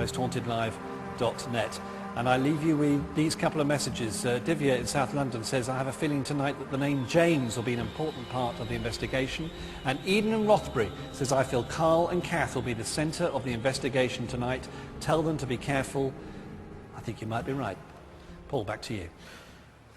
mosthauntedlive.net. And I leave you with these couple of messages. Divya in South London says, I have a feeling tonight that the name James will be an important part of the investigation. And Eden in Rothbury says, I feel Carl and Kath will be the centre of the investigation tonight. Tell them to be careful. I think you might be right. Paul, back to you.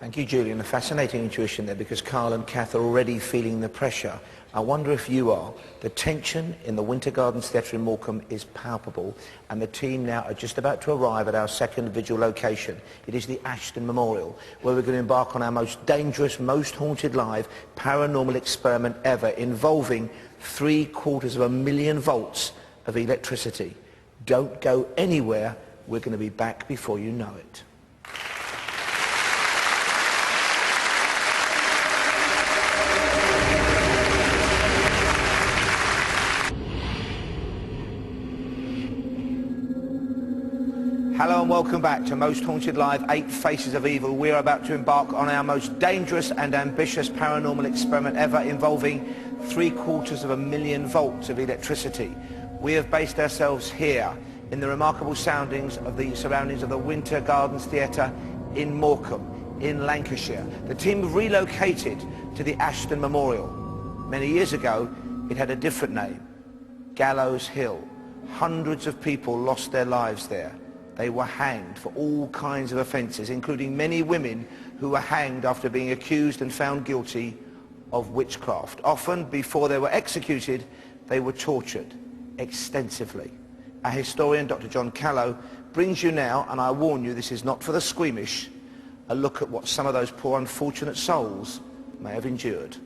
Thank you, Julian. A fascinating intuition there, because Carl and Kath are already feeling the pressure. I wonder if you are. The tension in the Winter Gardens Theatre in Morecambe is palpable, and the team now are just about to arrive at our second vigil location. It is the Ashton Memorial, where we're going to embark on our most dangerous, most haunted live paranormal experiment ever, involving 750,000 volts of electricity. Don't go anywhere. We're going to be back before you know it. Hello and welcome back to Most Haunted Live, 8 Faces of Evil. We are about to embark on our most dangerous and ambitious paranormal experiment ever, involving 750,000 volts of electricity. We have based ourselves here in the remarkable surroundings of the Winter Gardens Theatre in Morecambe, in Lancashire. The team have relocated to the Ashton Memorial. Many years ago, it had a different name, Gallows Hill. Hundreds of people lost their lives there. They were hanged for all kinds of offences, including many women who were hanged after being accused and found guilty of witchcraft. Often, before they were executed, they were tortured extensively. Our historian, Dr. John Callow, brings you now, and I warn you, this is not for the squeamish, a look at what some of those poor unfortunate souls may have endured.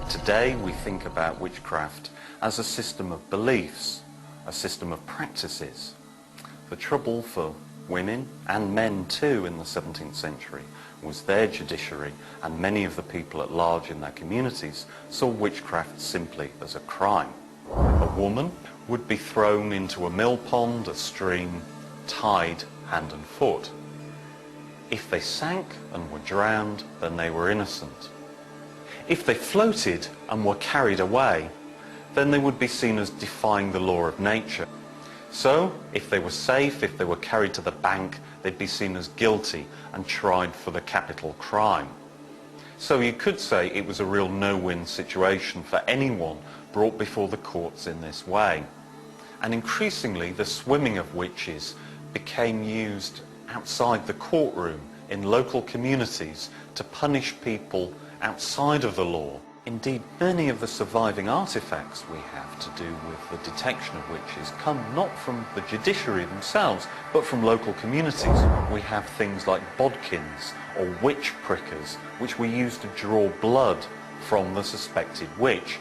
Today we think about witchcraft as a system of beliefs, a system of practices. The trouble for women, and men too in the 17th century, was their judiciary, and many of the people at large in their communities saw witchcraft simply as a crime. A woman would be thrown into a mill pond, a stream, tied hand and foot. If they sank and were drowned, then they were innocent. If they floated and were carried away, then they would be seen as defying the law of nature. So, if they were safe, if they were carried to the bank, they'd be seen as guilty and tried for the capital crime. So you could say it was a real no-win situation for anyone brought before the courts in this way. And increasingly, the swimming of witches became used outside the courtroom in local communities to punish people outside of the law. Indeed, many of the surviving artifacts we have to do with the detection of witches come not from the judiciary themselves, but from local communities. We have things like bodkins or witch prickers, which we use to draw blood from the suspected witch.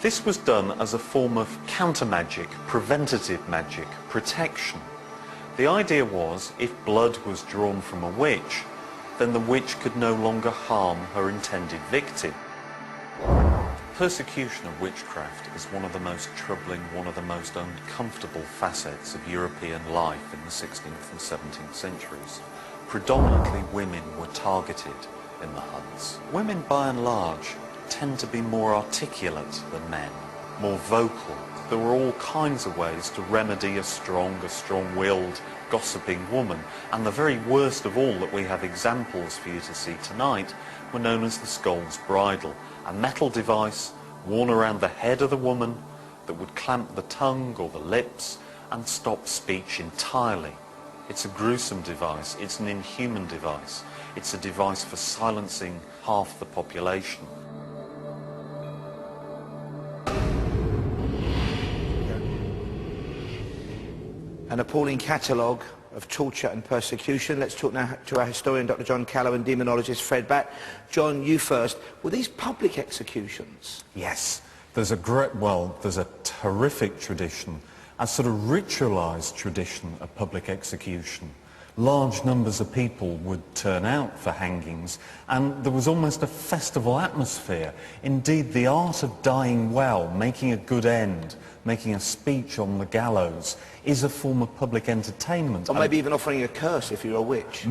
This was done as a form of counter-magic, preventative magic, protection. The idea was, if blood was drawn from a witch, then the witch could no longer harm her intended victim. Persecution of witchcraft is one of the most troubling, one of the most uncomfortable facets of European life in the 16th and 17th centuries. Predominantly women were targeted in the hunts. Women, by and large, tend to be more articulate than men, more vocal. There were all kinds of ways to remedy a strong-willed, gossiping woman, and the very worst of all that we have examples for you to see tonight were known as the Scold's Bridle, a metal device worn around the head of the woman that would clamp the tongue or the lips and stop speech entirely. It's a gruesome device, it's an inhuman device, it's a device for silencing half the population. An appalling catalogue of torture and persecution. Let's talk now to our historian, Dr. John Callow, and demonologist Fred Batt. John, you first. Were these public executions? Yes. There's a terrific tradition, a sort of ritualised tradition of public execution. Large numbers of people would turn out for hangings, and there was almost a festival atmosphere. Indeed, the art of dying well, making a good end, making a speech on the gallows, is a form of public entertainment. Or maybe even offering a curse if you're a witch.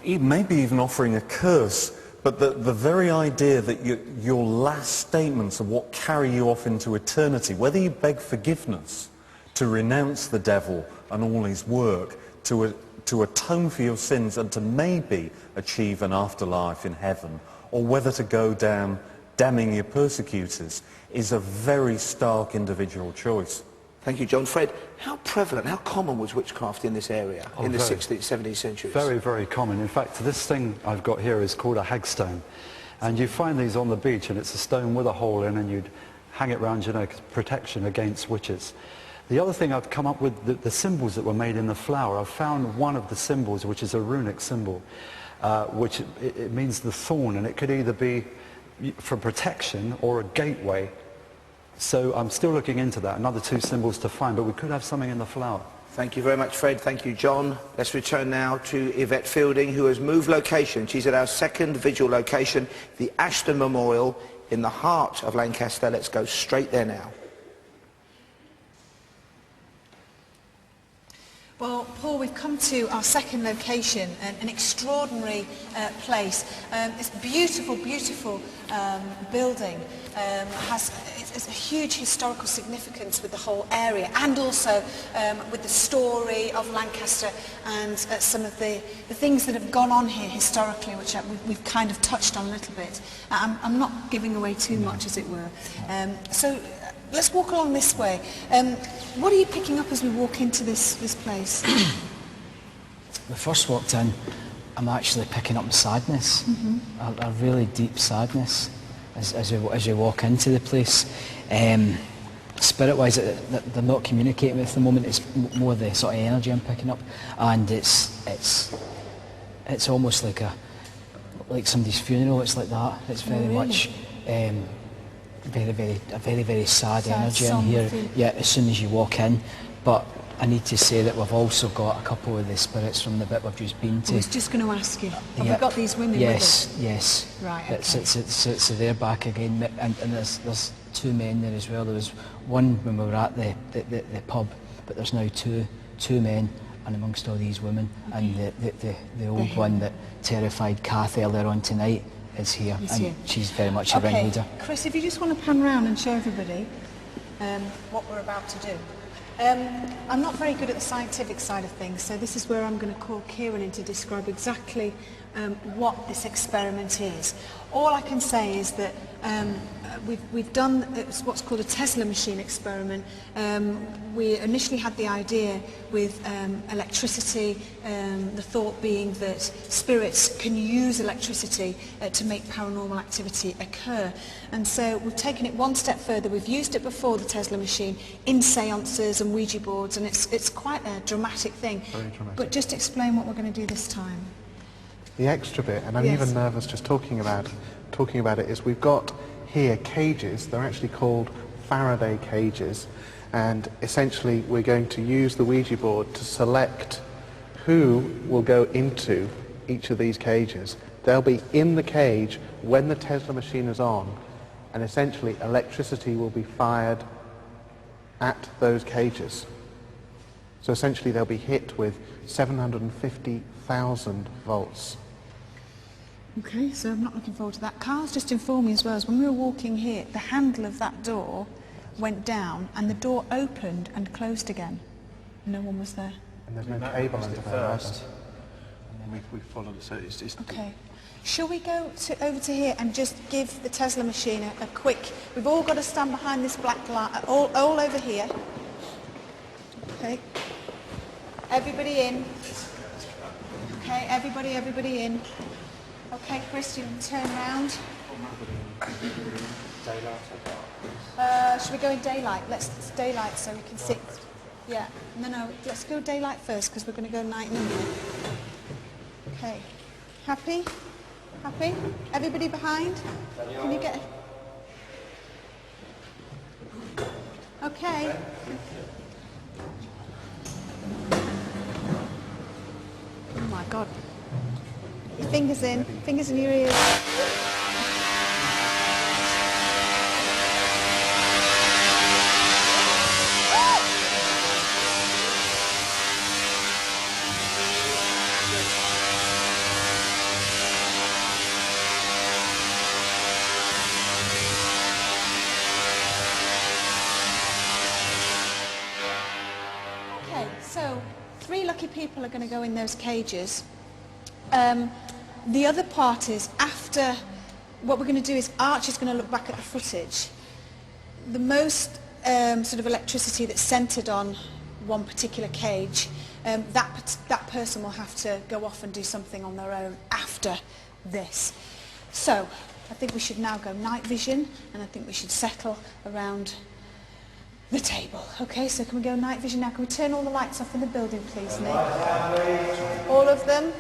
Maybe even offering a curse, but the very idea that your last statements are what carry you off into eternity, whether you beg forgiveness to renounce the devil and all his work, to atone for your sins and to maybe achieve an afterlife in heaven, or whether to go down damning your persecutors, is a very stark individual choice. Thank you, John. Fred, how prevalent, how common was witchcraft in this area in the 16th, 17th centuries? Very, very common. In fact, this thing I've got here is called a hagstone. And you find these on the beach, and it's a stone with a hole in, and you'd hang it round your neck as protection against witches. The other thing I've come up with, the symbols that were made in the flower. I've found one of the symbols, which is a runic symbol, which it means the thorn, and it could either be for protection or a gateway. So I'm still looking into that, another 2 symbols to find, but we could have something in the flower. Thank you very much, Fred. Thank you, John. Let's return now to Yvette Fielding, who has moved location. She's at our second vigil location, the Ashton Memorial, in the heart of Lancaster. Let's go straight there now. Well, Paul, we've come to our second location, an extraordinary place. This beautiful, beautiful building it's a huge historical significance with the whole area, and also with the story of Lancaster and some of the things that have gone on here historically, which we've kind of touched on a little bit. I'm not giving away too much, as it were. So let's walk along this way. What are you picking up as we walk into this place? We first walked in, I'm actually picking up sadness, a really deep sadness as we walk into the place. Spirit-wise, they're not communicating with at the moment. It's more the sort of energy I'm picking up, and it's almost like somebody's funeral. It's like that. It's very much. Very sad energy in here. Yeah, as soon as you walk in. But I need to say that we've also got a couple of the spirits from the bit we've just been to. I was just going to ask you, have we got these women with us? Yes. Right, okay. So they're back again, and there's 2 men there as well. There was one when we were at the pub, but there's now two men, and amongst all these women, and the old one that terrified Kath earlier on tonight is here, and she's very much a ringleader. Chris, if you just want to pan round and show everybody what we're about to do. I'm not very good at the scientific side of things, so this is where I'm going to call Kieran in to describe exactly what this experiment is. All I can say is that we've done what's called a Tesla machine experiment. We initially had the idea with electricity, the thought being that spirits can use electricity to make paranormal activity occur. And so we've taken it one step further. We've used it before, the Tesla machine, in seances and Ouija boards, and it's quite a dramatic thing. Very dramatic. But just explain what we're going to do this time. The extra bit, and I'm even nervous just talking about it, is we've got here cages. They're actually called Faraday cages, and essentially we're going to use the Ouija board to select who will go into each of these cages. They'll be in the cage when the Tesla machine is on, and essentially electricity will be fired at those cages. So essentially they'll be hit with 750,000 volts. Okay, so I'm not looking forward to that. Carl's just informed me as well as when we were walking here, the handle of that door went down and the door opened and closed again. No one was there. And there's no cable under there either. We followed it, so it's okay. Shall we go over to here and just give the Tesla machine a quick... We've all got to stand behind this black light, all over here. Okay. Everybody in. Okay, everybody in. Okay, Chris, you can turn around. Should we go in daylight? It's daylight so we can sit. Yeah, no, let's go daylight first because we're going to go night in a minute. Okay, happy? Happy? Everybody behind? Can you get... Okay. Oh my God. Your fingers in your ears. So 3 lucky people are going to go in those cages. The other part is, after, what we're going to do is Arch is going to look back at the footage. The most sort of electricity that's centred on one particular cage, that person will have to go off and do something on their own after this. So I think we should now go night vision, and I think we should settle around the table. Okay, so can we go night vision now? Can we turn all the lights off in the building, please, Nick? All of them?